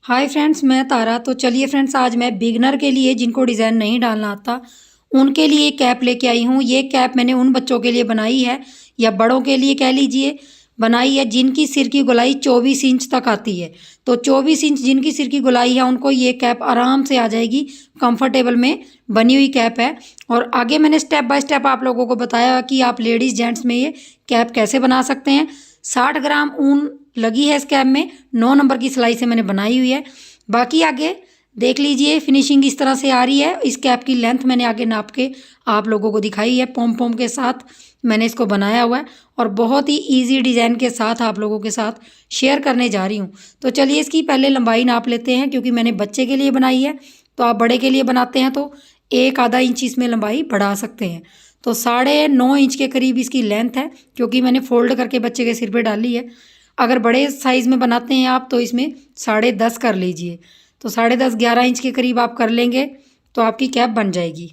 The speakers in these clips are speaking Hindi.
हाय फ्रेंड्स, मैं तारा। तो चलिए फ्रेंड्स, आज मैं बिगनर के लिए जिनको डिज़ाइन नहीं डालना आता उनके लिए कैप लेके आई हूँ। ये कैप मैंने उन बच्चों के लिए बनाई है या बड़ों के लिए कह लीजिए बनाई है जिनकी सिर की गोलाई 24 इंच तक आती है। तो 24 इंच जिनकी सिर की गोलाई है उनको ये कैप आराम से आ जाएगी। कंफर्टेबल में बनी हुई कैप है। और आगे मैंने स्टेप बाय स्टेप आप लोगों को बताया कि आप लेडीज़ जेंट्स में ये कैप कैसे बना सकते हैं। 60 ग्राम ऊन लगी है इस कैप में। 9 नंबर की सिलाई से मैंने बनाई हुई है। बाकी आगे देख लीजिए, फिनिशिंग इस तरह से आ रही है। इस कैप की लेंथ मैंने आगे नाप के आप लोगों को दिखाई है। पॉम पॉम के साथ मैंने इसको बनाया हुआ है और बहुत ही इजी डिज़ाइन के साथ आप लोगों के साथ शेयर करने जा रही हूँ। तो चलिए इसकी पहले लंबाई नाप लेते हैं, क्योंकि मैंने बच्चे के लिए बनाई है। तो आप बड़े के लिए बनाते हैं तो एक आधा इंच इसमें लंबाई बढ़ा सकते हैं। तो 9.5 इंच के करीब इसकी लेंथ है, क्योंकि मैंने फोल्ड करके बच्चे के सिर पे डाली है। अगर बड़े साइज़ में बनाते हैं आप तो इसमें 10.5 कर लीजिए। तो 10.5 11 इंच के करीब आप कर लेंगे तो आपकी कैप बन जाएगी।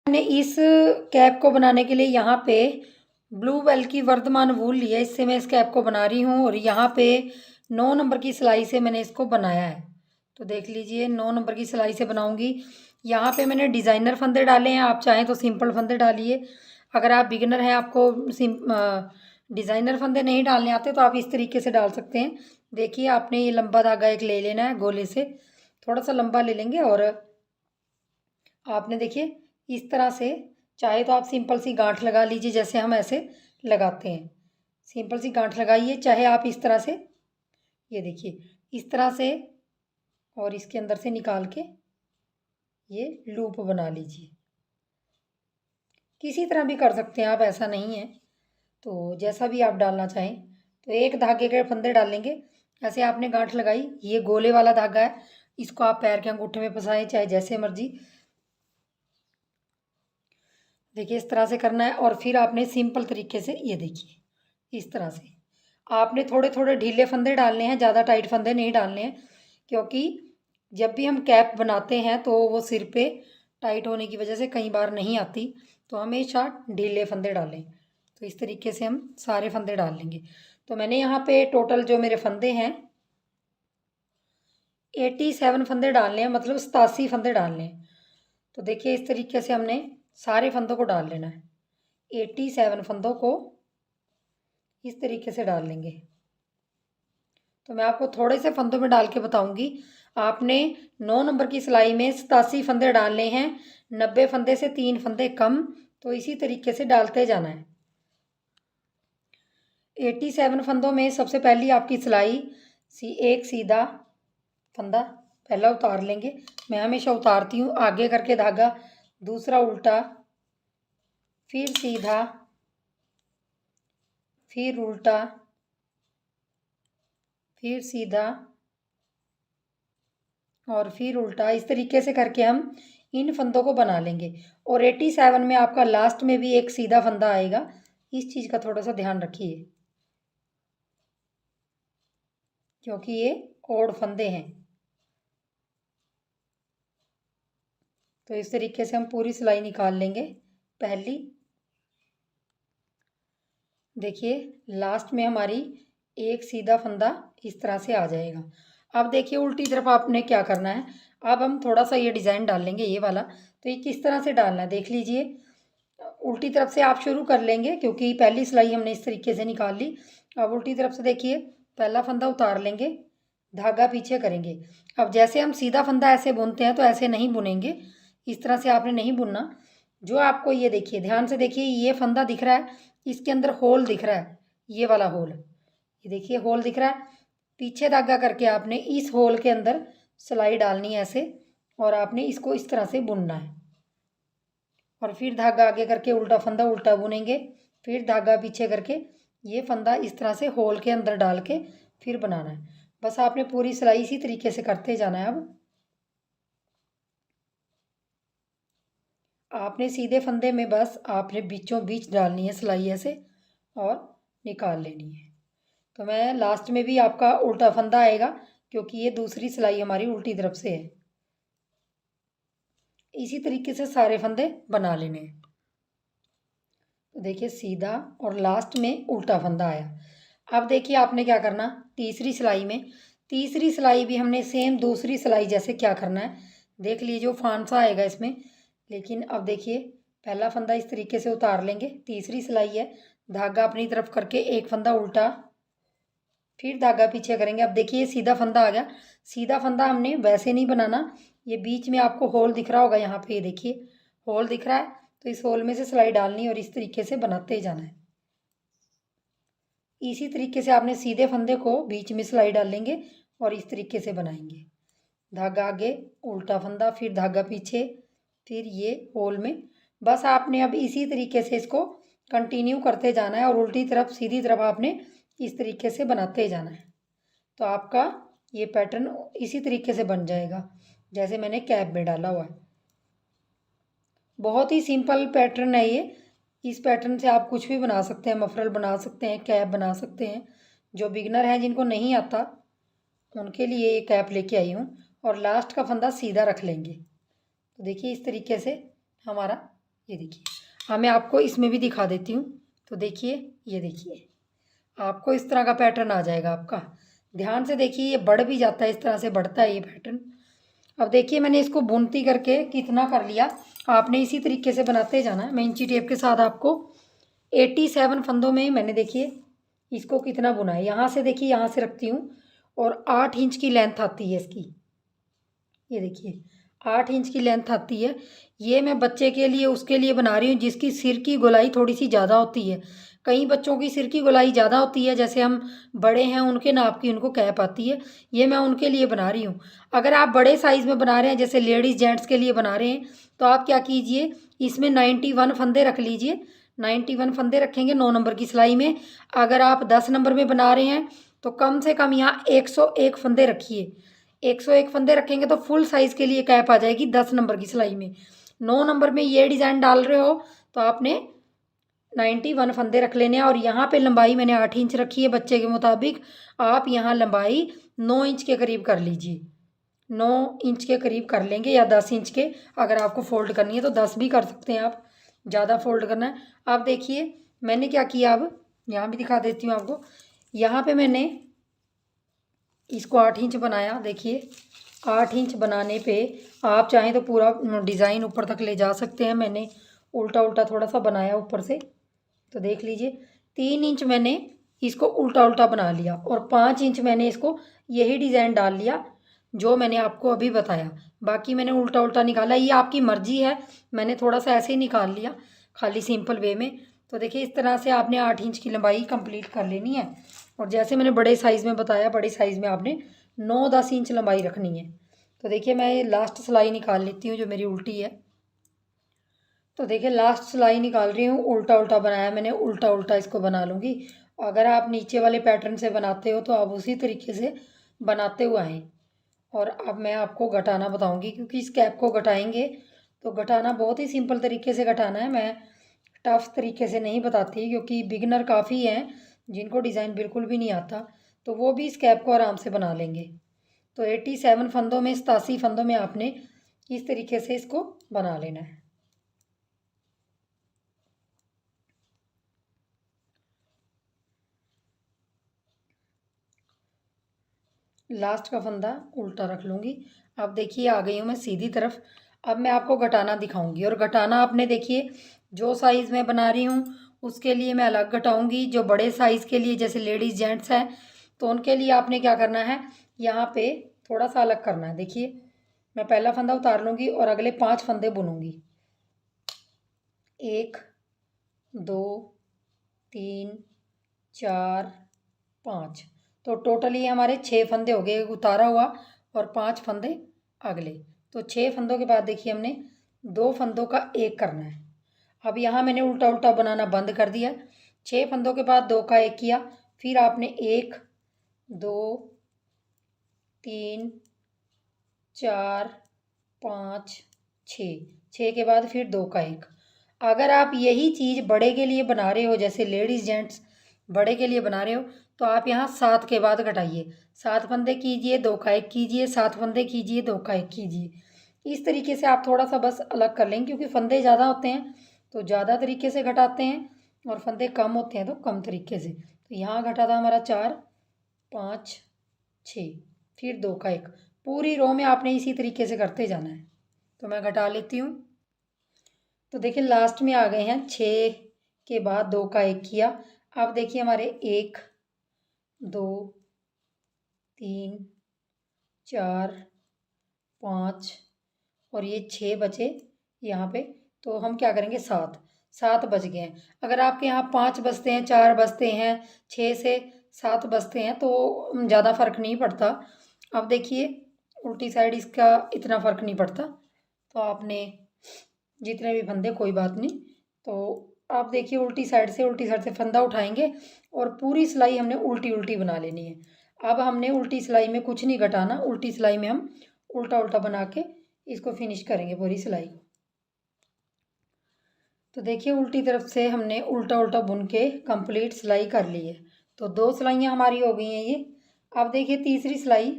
मैंने इस कैप को बनाने के लिए यहाँ पे ब्लू वेल की वर्धमान वूल ली है। इससे मैं इस कैप को बना रही हूँ और यहाँ पे 9 नंबर की सिलाई से मैंने इसको बनाया है। तो देख लीजिए, 9 नंबर की सिलाई से बनाऊंगी। यहाँ पे मैंने डिज़ाइनर फंदे डाले हैं। आप चाहें तो सिंपल फंदे डालिए। अगर आप बिगिनर हैं, आपको डिज़ाइनर फंदे नहीं डालने आते तो आप इस तरीके से डाल सकते हैं। देखिए, आपने ये लंबा धागा एक ले लेना है, गोले से थोड़ा सा लंबा ले लेंगे और आपने देखिए इस तरह से, चाहे तो आप सिंपल सी गांठ लगा लीजिए जैसे हम ऐसे लगाते हैं। सिंपल सी गांठ लगाइए, चाहे आप इस तरह से, ये देखिए इस तरह से, और इसके अंदर से निकाल के ये लूप बना लीजिए। किसी तरह भी कर सकते हैं आप, ऐसा नहीं है। तो जैसा भी आप डालना चाहें। तो एक धागे के फंदे डालेंगे। ऐसे आपने गांठ लगाई, ये गोले वाला धागा है, इसको आप पैर के अंगूठे में फंसाएं, चाहे जैसे मर्जी। देखिए इस तरह से करना है और फिर आपने सिंपल तरीके से, ये देखिए इस तरह से आपने थोड़े थोड़े ढीले फंदे डालने हैं, ज़्यादा टाइट फंदे नहीं डालने हैं। क्योंकि जब भी हम कैप बनाते हैं तो वो सिर पे टाइट होने की वजह से कई बार नहीं आती। तो हमेशा ढीले फंदे डालें। तो इस तरीके से हम सारे फंदे डाल लेंगे। तो मैंने यहाँ पे टोटल जो मेरे फंदे हैं 87 फंदे डालने हैं, मतलब 87 फंदे डालने हैं। तो देखिए इस तरीके से हमने सारे फंदों को डाल लेना है। 87 फंदों को इस तरीके से डाल लेंगे। तो मैं आपको थोड़े से फंदों में डाल के बताऊंगी। आपने 9 नंबर की सिलाई में 87 फंदे डालने हैं, 90 फंदे से 3 फंदे कम। तो इसी तरीके से डालते जाना है। 87 फंदों में सबसे पहली आपकी सिलाई एक सीधा फंदा पहला उतार लेंगे। मैं हमेशा उतारती हूँ आगे करके धागा, दूसरा उल्टा, फिर सीधा, फिर उल्टा, फिर सीधा और फिर उल्टा। इस तरीके से करके हम इन फंदों को बना लेंगे। और 87 में आपका लास्ट में भी एक सीधा फंदा आएगा। इस चीज़ का थोड़ा सा ध्यान रखिए, क्योंकि ये ओड फंदे हैं। तो इस तरीके से हम पूरी सिलाई निकाल लेंगे। पहली देखिए, लास्ट में हमारी एक सीधा फंदा इस तरह से आ जाएगा। अब देखिए उल्टी तरफ आपने क्या करना है। अब हम थोड़ा सा ये डिज़ाइन डाल लेंगे, ये वाला। तो ये किस तरह से डालना है देख लीजिए। उल्टी तरफ से आप शुरू कर लेंगे, क्योंकि पहली सिलाई हमने इस तरीके से निकाल ली। अब उल्टी तरफ से देखिए, पहला फंदा उतार लेंगे, धागा पीछे करेंगे। अब जैसे हम सीधा फंदा ऐसे बुनते हैं तो ऐसे नहीं बुनेंगे, इस तरह से आपने नहीं बुनना। जो आपको ये देखिए, ध्यान से देखिए, ये फंदा दिख रहा है, इसके अंदर होल दिख रहा है, ये वाला होल, ये देखिए होल दिख रहा है। पीछे धागा करके आपने इस होल के अंदर सिलाई डालनी है ऐसे, और आपने इसको इस तरह से बुनना है। और फिर धागा आगे करके उल्टा फंदा उल्टा बुनेंगे, फिर धागा पीछे करके ये फंदा इस तरह से होल के अंदर डाल के फिर बनाना है। बस आपने पूरी सिलाई इसी तरीके से करते जाना है। अब आपने सीधे फंदे में बस आपने बीचों बीच डालनी है सिलाई ऐसे और निकाल लेनी है। तो मैं लास्ट में भी आपका उल्टा फंदा आएगा, क्योंकि ये दूसरी सिलाई हमारी उल्टी तरफ से है। इसी तरीके से सारे फंदे बना लेने हैं। तो देखिए सीधा और लास्ट में उल्टा फंदा आया। अब देखिए आपने क्या करना, तीसरी सिलाई में, तीसरी सिलाई भी हमने सेम दूसरी सिलाई जैसे क्या करना है देख लीजिए, जो फांसा आएगा इसमें। लेकिन अब देखिए, पहला फंदा इस तरीके से उतार लेंगे, तीसरी सिलाई है, धागा अपनी तरफ करके एक फंदा उल्टा, फिर धागा पीछे करेंगे। अब देखिए सीधा फंदा आ गया। सीधा फंदा हमने वैसे नहीं बनाना, ये बीच में आपको होल दिख रहा होगा, यहाँ पे ये देखिए होल दिख रहा है, तो इस होल में से सिलाई डालनी और इस तरीके से बनाते जाना है। इसी तरीके से आपने सीधे फंदे को बीच में सिलाई डालेंगे और इस तरीके से बनाएंगे। धागा आगे, उल्टा फंदा, फिर धागा पीछे, फिर ये होल में। बस आपने अब इसी तरीके से इसको कंटिन्यू करते जाना है और उल्टी तरफ सीधी तरफ आपने इस तरीके से बनाते जाना है। तो आपका ये पैटर्न इसी तरीके से बन जाएगा जैसे मैंने कैप में डाला हुआ है। बहुत ही सिंपल पैटर्न है ये। इस पैटर्न से आप कुछ भी बना सकते हैं, मफरल बना सकते हैं, कैप बना सकते हैं। जो बिगनर हैं जिनको नहीं आता उनके लिए ये कैप लेके आई हूँ। और लास्ट का फंदा सीधा रख लेंगे। तो देखिए इस तरीके से हमारा, ये देखिए, हाँ मैं आपको इसमें भी दिखा देती हूँ। तो देखिए, ये देखिए आपको इस तरह का पैटर्न आ जाएगा आपका। ध्यान से देखिए, ये बढ़ भी जाता है, इस तरह से बढ़ता है ये पैटर्न। अब देखिए मैंने इसको बुनती करके कितना कर लिया, आपने इसी तरीके से बनाते जाना है। मैं इंची टेप के साथ आपको 87 फंदों में मैंने देखिए इसको कितना बुना है। यहाँ से देखिए, यहाँ से रखती हूँ और 8 इंच की लेंथ आती है इसकी। ये देखिए 8 इंच की लेंथ आती है। ये मैं बच्चे के लिए उसके लिए बना रही हूँ जिसकी सिर की गोलाई थोड़ी सी ज़्यादा होती है। कई बच्चों की सिर की गोलाई ज़्यादा होती है, जैसे हम बड़े हैं उनके नाप की उनको कैप आती है। ये मैं उनके लिए बना रही हूँ। अगर आप बड़े साइज़ में बना रहे हैं, जैसे लेडीज़ जेंट्स के लिए बना रहे हैं, तो आप क्या कीजिए, इसमें 91 फंदे रख लीजिए। 91 फंदे रखेंगे 9 नंबर की सिलाई में। अगर आप 10 नंबर में बना रहे हैं तो कम से कम यहाँ 101 फंदे रखिए। 101 फंदे रखेंगे तो फुल साइज़ के लिए कैप आ जाएगी 10 नंबर की सिलाई में। 9 नंबर में ये डिज़ाइन डाल रहे हो तो आपने 91 फंदे रख लेने हैं। और यहाँ पे लंबाई मैंने 8 इंच रखी है बच्चे के मुताबिक। आप यहाँ लंबाई 9 इंच के करीब कर लीजिए। 9 इंच के करीब कर लेंगे या 10 इंच के। अगर आपको फोल्ड करनी है तो 10 भी कर सकते हैं आप, ज़्यादा फोल्ड करना है। आप देखिए मैंने क्या किया, अब यहाँ भी दिखा देती हूँ आपको। यहाँ पे मैंने इसको 8 इंच बनाया। देखिए 8 इंच बनाने पे आप चाहें तो पूरा डिज़ाइन ऊपर तक ले जा सकते हैं। मैंने उल्टा उल्टा थोड़ा सा बनाया ऊपर से, तो देख लीजिए 3 इंच मैंने इसको उल्टा उल्टा बना लिया और 5 इंच मैंने इसको यही डिज़ाइन डाल लिया जो मैंने आपको अभी बताया। बाकी मैंने उल्टा उल्टा निकाला, ये आपकी मर्ज़ी है। मैंने थोड़ा सा ऐसे ही निकाल लिया खाली सिंपल वे में। तो देखिए इस तरह से आपने 8 इंच की लंबाई कंप्लीट कर लेनी है। और जैसे मैंने बड़े साइज़ में बताया, बड़े साइज़ में आपने 9-10 इंच लंबाई रखनी है। तो देखिए मैं ये लास्ट सिलाई निकाल लेती हूँ जो मेरी उल्टी है। तो देखिए लास्ट सिलाई निकाल रही हूँ, उल्टा उल्टा बनाया मैंने, उल्टा उल्टा इसको बना लूँगी। अगर आप नीचे वाले पैटर्न से बनाते हो तो आप उसी तरीके से बनाते हुए आएँ। और अब मैं आपको घटाना बताऊँगी, क्योंकि इस कैप को घटाएंगे तो घटाना बहुत ही सिंपल तरीके से घटाना है। मैं टफ तरीके से नहीं बताती, क्योंकि बिगनर काफ़ी हैं जिनको डिज़ाइन बिल्कुल भी नहीं आता, तो वो भी इस कैप को आराम से बना लेंगे। तो 87 फंदों में, 87 फंदों में आपने इस तरीके से इसको बना लेना है। लास्ट का फंदा उल्टा रख लूँगी। अब देखिए आ गई हूँ मैं सीधी तरफ। अब मैं आपको घटाना दिखाऊंगी, और घटाना आपने देखिए जो साइज़ मैं बना रही हूँ उसके लिए मैं अलग घटाऊंगी। जो बड़े साइज़ के लिए जैसे लेडीज़ जेंट्स हैं तो उनके लिए आपने क्या करना है, यहाँ पे थोड़ा सा अलग करना है। देखिए मैं पहला फंदा उतार लूँगी और अगले 5 फंदे बुनूँगी। 1 2 3 4 5, तो टोटली हमारे 6 फंदे हो गए उतारा हुआ और 5 फंदे अगले। तो 6 फंदों के बाद देखिए हमने 2 फंदों का एक करना है। अब यहाँ मैंने उल्टा उल्टा बनाना बंद कर दिया। 6 फंदों के बाद 2 का एक किया, फिर आपने 1 2 3 4 5 6 के बाद फिर 2 का एक। अगर आप यही चीज़ बड़े के लिए बना रहे हो, जैसे लेडीज़ जेंट्स बड़े के लिए बना रहे हो, तो आप यहाँ 7 के बाद घटाइए। 7 फंदे कीजिए, 2 का एक कीजिए, 7 फंदे कीजिए, 2 का एक कीजिए। इस तरीके से आप थोड़ा सा बस अलग कर लेंगे, क्योंकि फंदे ज़्यादा होते हैं तो ज़्यादा तरीके से घटाते हैं और फंदे कम होते हैं तो कम तरीके से। तो यहाँ घटा था हमारा 4 5 6। फिर 2 का 1। पूरी रो में आपने इसी तरीके से करते जाना है। तो मैं घटा लेती हूँ। तो देखिए लास्ट में आ गए हैं 6 के बाद 2 का 1 किया। अब देखिए हमारे 1 2 3 4 5 और ये 6 बचे यहाँ पे। तो हम क्या करेंगे 7 बच गए हैं। अगर आपके यहाँ 5 बचते हैं, 4 बचते हैं, 6 से 7 बचते हैं तो ज़्यादा फर्क नहीं पड़ता। अब देखिए उल्टी साइड इसका इतना फर्क नहीं पड़ता। तो आपने जितने भी फंदे कोई बात नहीं। तो आप देखिए उल्टी साइड से फंदा उठाएंगे और पूरी सिलाई हमने उल्टी उल्टी बना लेनी है। अब हमने उल्टी सिलाई में कुछ नहीं घटाना, उल्टी सिलाई में हम उल्टा उल्टा बना के इसको फिनिश करेंगे पूरी सिलाई को। तो देखिए उल्टी तरफ से हमने उल्टा उल्टा बुन के कंप्लीट सिलाई कर ली है। तो 2 सिलाइयाँ हमारी हो गई हैं ये। अब देखिए तीसरी सिलाई।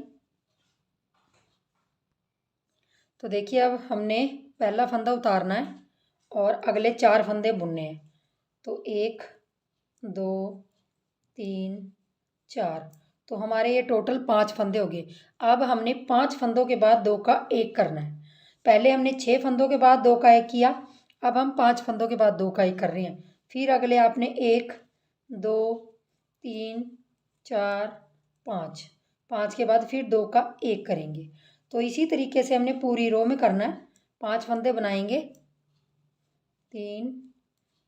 तो देखिए अब हमने पहला फंदा उतारना है और अगले 4 फंदे बुनने हैं। तो 1 2 3 4, तो हमारे ये टोटल 5 फंदे हो गए। अब हमने 5 फंदों के बाद 2 का 1 करना है। पहले हमने 6 फंदों के बाद 2 का 1 किया, अब हम 5 फंदों के बाद 2 का 1 कर रहे हैं। फिर अगले आपने 1 2 3 4 5, 5 के बाद फिर 2 का 1 करेंगे। तो इसी तरीके से हमने पूरी रो में करना है। 5 फंदे बनाएंगे, 3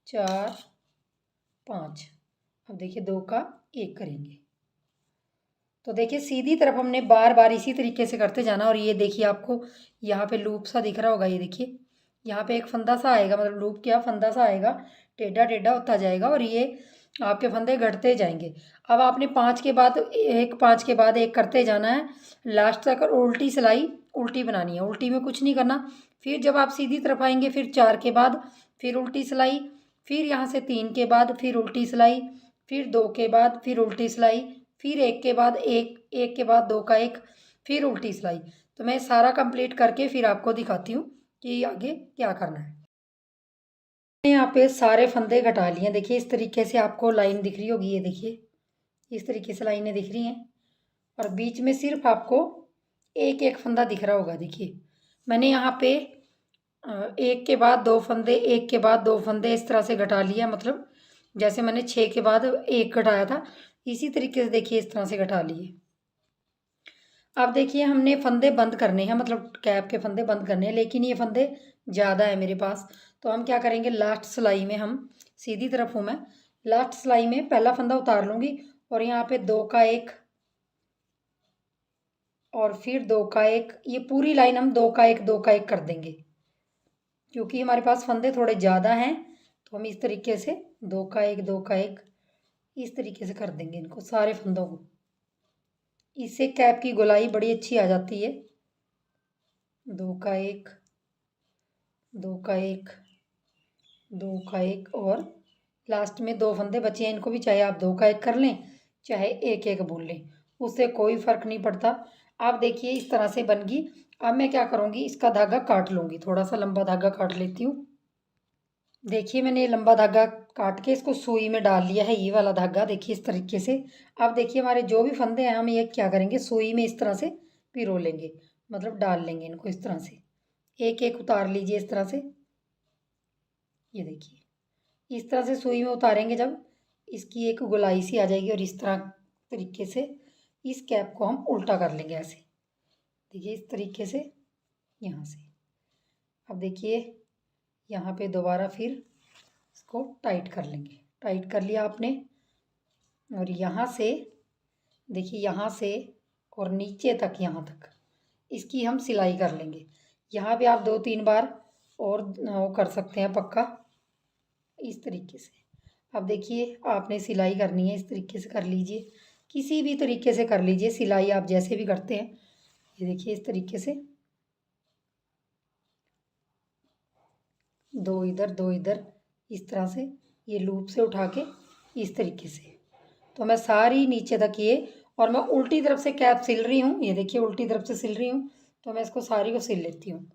4 5। अब देखिए 2 का 1 करेंगे। तो देखिए सीधी तरफ हमने बार बार इसी तरीके से करते जाना। और ये देखिए आपको यहाँ पे लूप सा दिख रहा होगा, ये देखिए यहाँ पे एक फंदा सा आएगा, मतलब लूप क्या फंदा सा आएगा, टेढ़ा टेढ़ा होता जाएगा और ये आपके फंदे घटते जाएंगे। अब आपने 5 के बाद 1 5 के बाद 1 करते जाना है लास्ट तक। और उल्टी सिलाई उल्टी बनानी है, उल्टी में कुछ नहीं करना। फिर जब आप सीधी तरफ आएंगे फिर 4 के बाद फिर उल्टी सिलाई, फिर यहाँ से 3 के बाद फिर उल्टी सिलाई, फिर 2 के बाद फिर उल्टी सिलाई, फिर 1 के बाद 1 के बाद 2 का 1, फिर उल्टी सिलाई। तो मैं सारा कंप्लीट करके फिर आपको दिखाती हूँ कि आगे क्या करना है। मैंने यहाँ पे सारे फंदे घटा लिए हैं। देखिए इस तरीके से आपको लाइन दिख रही होगी, ये देखिए इस तरीके से लाइनें दिख रही हैं और बीच में सिर्फ आपको एक एक फंदा दिख रहा होगा। देखिए मैंने यहाँ पे 1 के बाद 2 फंदे, 1 के बाद 2 फंदे इस तरह से घटा लिया। मतलब जैसे मैंने 6 के बाद 1 घटाया था, इसी तरीके से देखिए इस तरह से घटा लिए। अब देखिए हमने फंदे बंद करने हैं, मतलब कैप के फंदे बंद करने हैं, लेकिन ये फंदे ज़्यादा है मेरे पास। तो हम क्या करेंगे, लास्ट सिलाई में हम सीधी तरफ हूँ मैं, लास्ट सिलाई में पहला फंदा उतार लूँगी और यहाँ पे 2 का 1 और फिर 2 का 1, ये पूरी लाइन हम 2 का 1 2 का 1 कर देंगे। क्योंकि हमारे पास फंदे थोड़े ज़्यादा हैं तो हम इस तरीके से 2 का 1 2 का 1 इस तरीके से कर देंगे इनको सारे फंदों को। इससे कैप की गोलाई बड़ी अच्छी आ जाती है। 2 का 1 2 का 1 2 का 1 और लास्ट में 2 फंदे बचे हैं, इनको भी चाहे आप 2 का 1 कर लें चाहे 1 1 बुन लें, उससे कोई फ़र्क नहीं पड़ता। आप देखिए इस तरह से बन गई। अब मैं क्या करूँगी, इसका धागा काट लूँगी, थोड़ा सा लंबा धागा काट लेती हूँ। देखिए मैंने ये लंबा धागा काट के इसको सुई में डाल लिया है, ये वाला धागा देखिए इस तरीके से। अब देखिए हमारे जो भी फंदे हैं हम ये क्या करेंगे, सुई में इस तरह से पिरो लेंगे, मतलब डाल लेंगे इनको इस तरह से। एक एक उतार लीजिए इस तरह से, ये देखिए इस तरह से सुई में उतारेंगे जब इसकी एक गोलाई सी आ जाएगी और इस तरह तरीके से इस कैप को हम उल्टा कर लेंगे ऐसे। देखिए इस तरीके से यहाँ से। अब देखिए यहाँ पे दोबारा फिर इसको टाइट कर लेंगे, टाइट कर लिया आपने। और यहाँ से देखिए यहाँ से और नीचे तक, यहाँ तक इसकी हम सिलाई कर लेंगे। यहाँ पे आप 2 3 बार और वो कर सकते हैं पक्का, इस तरीके से। अब देखिए आपने सिलाई करनी है, इस तरीके से कर लीजिए, किसी भी तरीके से कर लीजिए सिलाई, आप जैसे भी करते हैं। ये देखिए इस तरीके से 2 इधर 2 इधर, इस तरह से ये लूप से उठा के इस तरीके से। तो मैं सारी नीचे तक ये, और मैं उल्टी तरफ से कैप सिल रही हूँ, ये देखिए उल्टी तरफ से सिल रही हूँ। तो मैं इसको सारी को सिल लेती हूँ।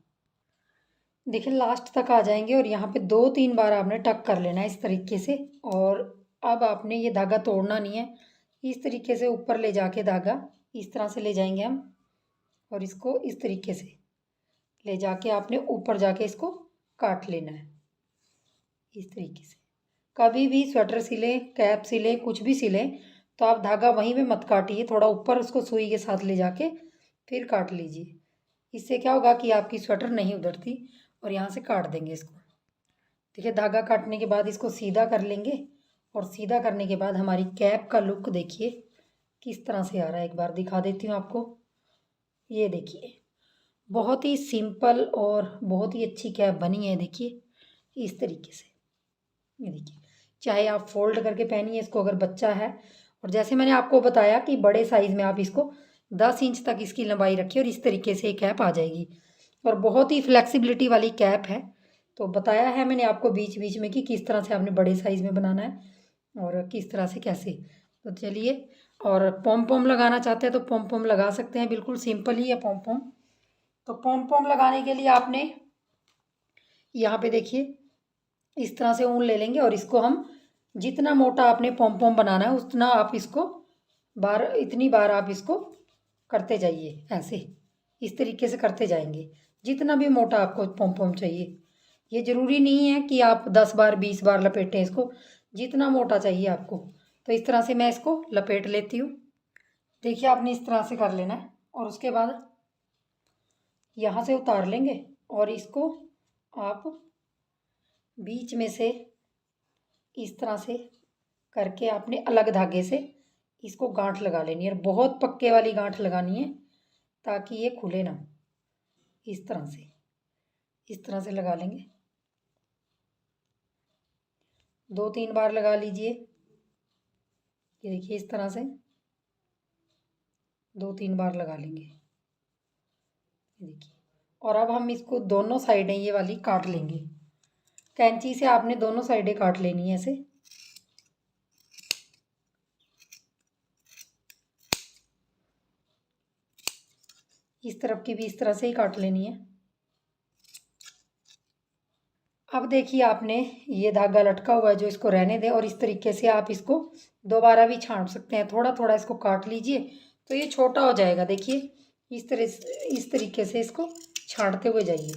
देखिए लास्ट तक आ जाएंगे और यहाँ पे 2 3 बार आपने टक कर लेना है इस तरीके से। और अब आपने ये धागा तोड़ना नहीं है, इस तरीके से ऊपर ले जाके धागा इस तरह से ले जाएंगे हम और इसको इस तरीके से ले जाके आपने ऊपर जाके इसको काट लेना है इस तरीके से। कभी भी स्वेटर सिलें, कैप सिलें, कुछ भी सिलें तो आप धागा वहीं पे मत काटिए, थोड़ा ऊपर उसको सुई के साथ ले जाके फिर काट लीजिए। इससे क्या होगा कि आपकी स्वेटर नहीं उधरती। और यहाँ से काट देंगे इसको। देखिए धागा काटने के बाद इसको सीधा कर लेंगे और सीधा करने के बाद हमारी कैप का लुक देखिए किस तरह से आ रहा है। एक बार दिखा देती हूँ आपको। ये देखिए बहुत ही सिंपल और बहुत ही अच्छी कैप बनी है। देखिए इस तरीके से। ये देखिए चाहे आप फोल्ड करके पहनिए इसको अगर बच्चा है, और जैसे मैंने आपको बताया कि बड़े साइज़ में आप इसको 10 इंच तक इसकी लंबाई रखिए और इस तरीके से कैप आ जाएगी। और बहुत ही फ्लेक्सिबिलिटी वाली कैप है। तो बताया है मैंने आपको बीच बीच में कि किस तरह से आपने बड़े साइज़ में बनाना है और किस तरह से कैसे। तो चलिए, और पॉम पॉम लगाना चाहते हैं तो पॉम पॉम लगा सकते हैं, बिल्कुल सिंपल ही है पॉम पॉम। तो पॉम पॉम लगाने के लिए आपने यहाँ पे देखिए इस तरह से ऊन ले लेंगे और इसको हम जितना मोटा आपने पॉम पॉम बनाना है उतना आप इसको इतनी बार आप इसको करते जाइए। ऐसे इस तरीके से करते जाएंगे जितना भी मोटा आपको पॉम पॉम चाहिए। ये ज़रूरी नहीं है कि आप 10 बार 20 बार लपेटें इसको, जितना मोटा चाहिए आपको। तो इस तरह से मैं इसको लपेट लेती हूँ। देखिए आपने इस तरह से कर लेना है और उसके बाद यहाँ से उतार लेंगे और इसको आप बीच में से इस तरह से करके आपने अलग धागे से इसको गांठ लगा लेनी है। और बहुत पक्के वाली गांठ लगानी है ताकि ये खुले ना। इस तरह से लगा लेंगे। 2-3 बार लगा लीजिए। ये देखिए इस तरह से 2-3 बार लगा लेंगे। ये देखिए, और अब हम इसको दोनों साइडें ये वाली काट लेंगे। कैंची से आपने दोनों साइडें काट लेनी है ऐसे। इस तरफ की भी इस तरह से ही काट लेनी है। अब देखिए आपने ये धागा लटका हुआ है जो, इसको रहने दें और इस तरीके से आप इसको दोबारा भी छांट सकते हैं। थोड़ा थोड़ा इसको काट लीजिए तो ये छोटा हो जाएगा। देखिए इस तरीके से इसको छांटते हुए जाइए।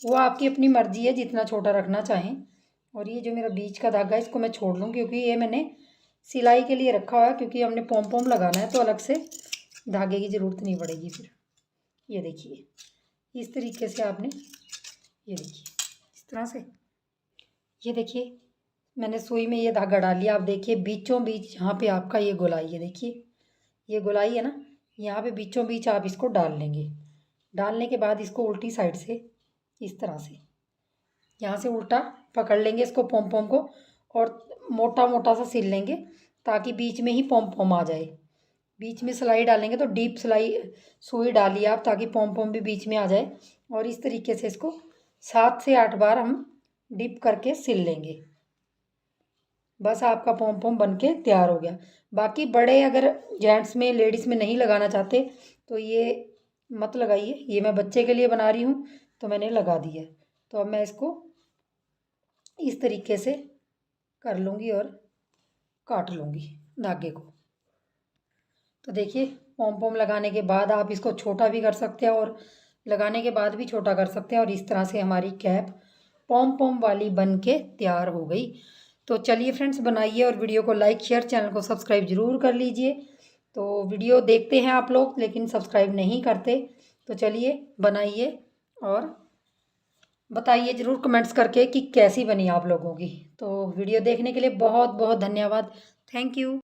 वो आपकी अपनी मर्जी है जितना छोटा रखना चाहें। और ये जो मेरा बीच का धागा है इसको मैं छोड़ लूँ क्योंकि ये मैंने सिलाई के लिए रखा हुआ है, क्योंकि हमने पॉम पॉम लगाना है तो अलग से धागे की ज़रूरत नहीं पड़ेगी फिर। ये देखिए इस तरीके से आपने, ये देखिए इस तरह से, ये देखिए मैंने सुई में ये धागा डाल लिया। आप देखिए बीचों बीच यहाँ पे आपका ये गोलाई है। देखिए ये गोलाई है ना, यहाँ पे बीचों बीच आप इसको डाल लेंगे। डालने के बाद इसको उल्टी साइड से इस तरह से यहाँ से उल्टा पकड़ लेंगे इसको पॉम पॉम को और मोटा मोटा सा सिल लेंगे ताकि बीच में ही पॉम पॉम आ जाए। बीच में सिलाई डालेंगे तो डीप सिलाई सुई डालिए आप ताकि पॉम पॉम भी बीच में आ जाए। और इस तरीके से इसको 7 से 8 बार हम डिप करके सिल लेंगे। बस आपका पॉम पॉम बन के तैयार हो गया। बाकी बड़े अगर जेंट्स में लेडीज़ में नहीं लगाना चाहते तो ये मत लगाइए। ये मैं बच्चे के लिए बना रही हूँ तो मैंने लगा दिया है। तो अब मैं इसको इस तरीके से कर लूँगी और काट लूँगी धागे को। तो देखिए पॉम पॉम लगाने के बाद आप इसको छोटा भी कर सकते हैं और लगाने के बाद भी छोटा कर सकते हैं। और इस तरह से हमारी कैप पॉम पॉम वाली बन के तैयार हो गई। तो चलिए फ्रेंड्स बनाइए और वीडियो को लाइक शेयर, चैनल को सब्सक्राइब ज़रूर कर लीजिए। तो वीडियो देखते हैं आप लोग लेकिन सब्सक्राइब नहीं करते। तो चलिए बनाइए और बताइए ज़रूर कमेंट्स करके कि कैसी बनी आप लोगों की। तो वीडियो देखने के लिए बहुत बहुत धन्यवाद। Thank you.